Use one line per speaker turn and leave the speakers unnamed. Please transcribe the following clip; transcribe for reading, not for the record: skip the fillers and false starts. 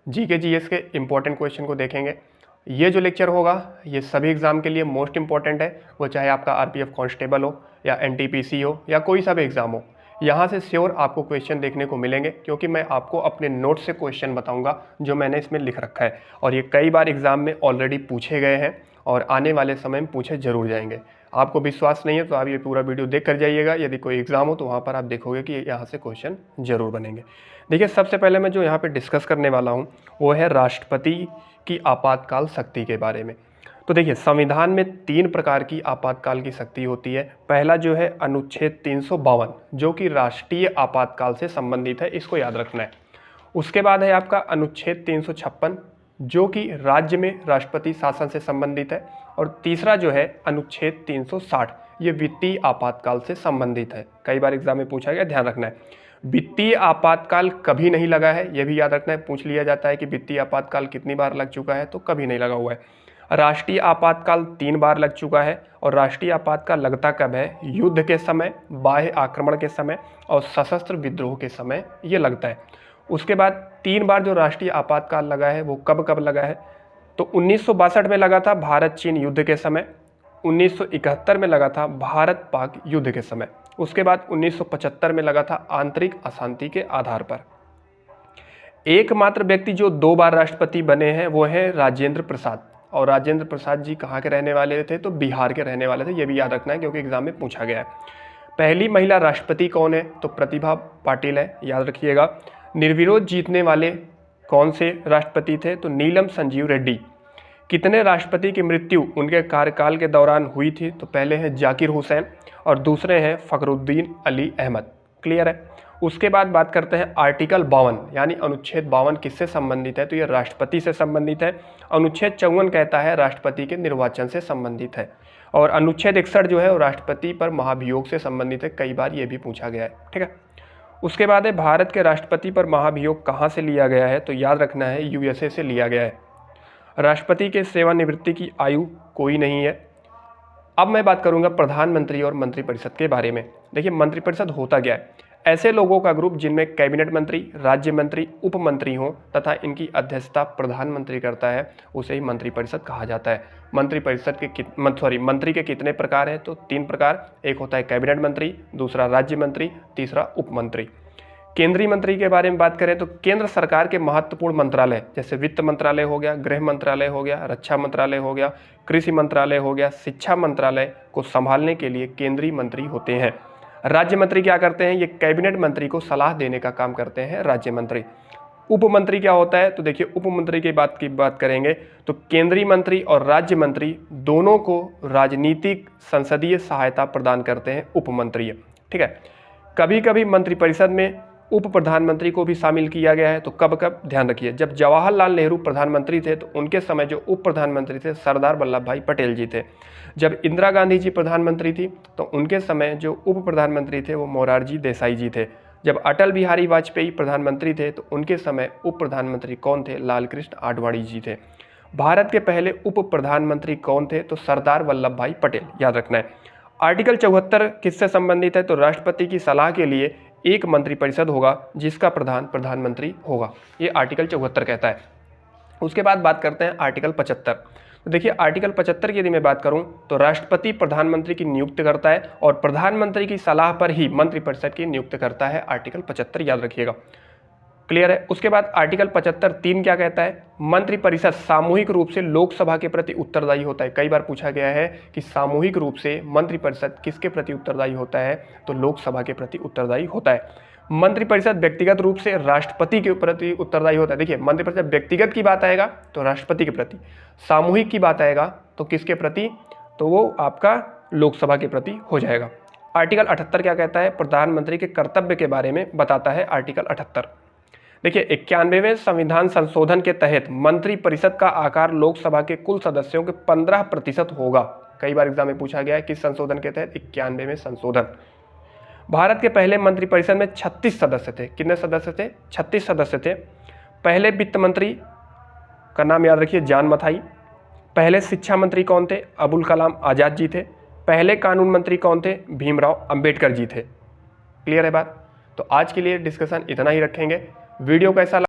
GK GS के important question को देखेंगे। ये जो लेक्चर होगा ये सभी एग्ज़ाम के लिए मोस्ट इंपॉर्टेंट है, वो चाहे आपका आरपीएफ कांस्टेबल हो या एनटीपीसी हो या कोई सा भी एग्ज़ाम हो। यहाँ से श्योर आपको क्वेश्चन देखने को मिलेंगे, क्योंकि मैं आपको अपने नोट से क्वेश्चन बताऊंगा जो मैंने इसमें लिख रखा है, और ये कई बार एग्ज़ाम में ऑलरेडी पूछे गए हैं और आने वाले समय में पूछे जरूर जाएंगे। आपको विश्वास नहीं है तो आप ये पूरा वीडियो देख कर जाइएगा। यदि कोई एग्ज़ाम हो तो वहाँ पर आप देखोगे कि यहाँ से क्वेश्चन जरूर बनेंगे। देखिए, सबसे पहले मैं जो यहाँ पे डिस्कस करने वाला हूँ वो है राष्ट्रपति की आपातकाल शक्ति के बारे में। तो देखिए, संविधान में 3 प्रकार की आपातकाल की शक्ति होती है। पहला जो है अनुच्छेद 352, जो कि राष्ट्रीय आपातकाल से संबंधित है, इसको याद रखना है। उसके बाद है आपका अनुच्छेद 356, जो कि राज्य में राष्ट्रपति शासन से संबंधित है। और तीसरा जो है अनुच्छेद 360, ये वित्तीय आपातकाल से संबंधित है। कई बार एग्जाम में पूछा गया, ध्यान रखना है। वित्तीय आपातकाल कभी नहीं लगा है, यह भी याद रखना है। पूछ लिया जाता है कि वित्तीय आपातकाल कितनी बार लग चुका है, तो कभी नहीं लगा हुआ है। राष्ट्रीय आपातकाल 3 बार लग चुका है। और राष्ट्रीय आपातकाल लगता कब है? युद्ध के समय, बाह्य आक्रमण के समय और सशस्त्र विद्रोह के समय ये लगता है। उसके बाद 3 बार जो राष्ट्रीय आपातकाल लगा है वो कब कब लगा है? तो 1962 में लगा था भारत चीन युद्ध के समय, 1971 में लगा था भारत पाक युद्ध के समय, उसके बाद 1975 में लगा था आंतरिक अशांति के आधार पर। एकमात्र व्यक्ति जो 2 बार राष्ट्रपति बने हैं वो है राजेंद्र प्रसाद। और राजेंद्र प्रसाद जी कहाँ के रहने वाले थे? तो बिहार के रहने वाले थे। ये भी याद रखना है क्योंकि एग्जाम में पूछा गया है। पहली महिला राष्ट्रपति कौन है? तो प्रतिभा पाटिल है, याद रखिएगा। निर्विरोध जीतने वाले कौन से राष्ट्रपति थे? तो नीलम संजीव रेड्डी। कितने राष्ट्रपति की मृत्यु उनके कार्यकाल के दौरान हुई थी? तो पहले हैं जाकिर हुसैन और दूसरे हैं फखरुद्दीन अली अहमद। क्लियर है। उसके बाद बात करते हैं आर्टिकल 52 यानी अनुच्छेद 52 किससे संबंधित है? तो ये राष्ट्रपति से संबंधित है। अनुच्छेद 54 कहता है राष्ट्रपति के निर्वाचन से संबंधित है। और अनुच्छेद 61 जो है वो राष्ट्रपति पर महाभियोग से संबंधित है। कई बार ये भी पूछा गया है, ठीक है। उसके बाद है भारत के राष्ट्रपति पर महाभियोग कहाँ से लिया गया है? तो याद रखना है यूएसए से लिया गया है। राष्ट्रपति के सेवानिवृत्ति की आयु कोई नहीं है। अब मैं बात करूंगा प्रधानमंत्री और मंत्रिपरिषद के बारे में। देखिए, मंत्रिपरिषद होता क्या है? ऐसे लोगों का ग्रुप जिनमें कैबिनेट मंत्री, राज्य मंत्री, उप मंत्री हों तथा इनकी अध्यक्षता प्रधानमंत्री करता है, उसे ही मंत्रिपरिषद कहा जाता है। मंत्रिपरिषद के मंत्री के कितने प्रकार हैं? तो 3 प्रकार। एक होता है कैबिनेट मंत्री, दूसरा राज्य मंत्री, तीसरा उप मंत्री। केंद्रीय मंत्री के बारे में बात करें तो केंद्र सरकार के महत्वपूर्ण मंत्रालय जैसे वित्त मंत्रालय हो गया, गृह मंत्रालय हो गया, रक्षा मंत्रालय हो गया, कृषि मंत्रालय हो गया, शिक्षा मंत्रालय को संभालने के लिए केंद्रीय मंत्री होते हैं। राज्य मंत्री क्या करते हैं? ये कैबिनेट मंत्री को सलाह देने का काम करते हैं राज्य मंत्री। उप मंत्री क्या होता है? तो देखिए, उप मंत्री की बात करेंगे तो केंद्रीय मंत्री और राज्य मंत्री दोनों को राजनीतिक संसदीय सहायता प्रदान करते हैं उप मंत्री, ठीक है। कभी कभी मंत्रिपरिषद में उप प्रधानमंत्री को भी शामिल किया गया है। तो कब कब? ध्यान रखिए, जब जवाहरलाल नेहरू प्रधानमंत्री थे तो उनके समय जो उप प्रधानमंत्री थे सरदार वल्लभ भाई पटेल जी थे। जब इंदिरा गांधी जी प्रधानमंत्री थी तो उनके समय जो उप प्रधानमंत्री थे वो मोरारजी देसाई जी थे। जब अटल बिहारी वाजपेयी प्रधानमंत्री थे तो उनके समय उप प्रधानमंत्री कौन थे? लाल कृष्ण आडवाणी जी थे। भारत के पहले उप प्रधानमंत्री कौन थे? तो सरदार वल्लभ भाई पटेल, याद रखना है। आर्टिकल 74 किससे संबंधित है? तो राष्ट्रपति की सलाह के लिए एक मंत्रिपरिषद होगा जिसका प्रधान प्रधानमंत्री होगा, ये आर्टिकल 74 कहता है। उसके बाद बात करते हैं आर्टिकल 75। तो देखिए, आर्टिकल 75 की यदि मैं बात करूं तो राष्ट्रपति प्रधानमंत्री की नियुक्ति करता है और प्रधानमंत्री की सलाह पर ही मंत्रिपरिषद की नियुक्ति करता है। आर्टिकल 75 याद रखिएगा। क्लियर है। उसके बाद आर्टिकल 75(3) क्या कहता है? मंत्रिपरिषद सामूहिक रूप से लोकसभा के प्रति उत्तरदायी होता है। कई बार पूछा गया है कि सामूहिक रूप से मंत्रिपरिषद किसके प्रति उत्तरदायी होता है? तो लोकसभा के प्रति उत्तरदायी होता है। मंत्रिपरिषद व्यक्तिगत रूप से राष्ट्रपति के प्रति उत्तरदायी होता है। देखिए, मंत्रिपरिषद व्यक्तिगत की बात आएगा तो राष्ट्रपति के प्रति, सामूहिक की बात आएगा तो किसके प्रति? तो वो आपका लोकसभा के प्रति हो जाएगा। आर्टिकल 78 क्या कहता है? प्रधानमंत्री के कर्तव्य के बारे में बताता है आर्टिकल 78। देखिए, 91वें संविधान संशोधन के तहत मंत्रिपरिषद का आकार लोकसभा के कुल सदस्यों के 15% होगा। कई बार एग्जाम में पूछा गया है किस संशोधन के तहत? 91वें संशोधन। भारत के पहले मंत्रिपरिषद में 36 सदस्य थे। कितने सदस्य थे? 36 सदस्य थे। पहले वित्त मंत्री का नाम याद रखिए, जान मथाई। पहले शिक्षा मंत्री कौन थे? अबुल कलाम आजाद जी थे। पहले कानून मंत्री कौन थे? भीमराव अंबेडकर जी थे। क्लियर है बात? तो आज के लिए डिस्कशन इतना ही रखेंगे। वीडियो कैसा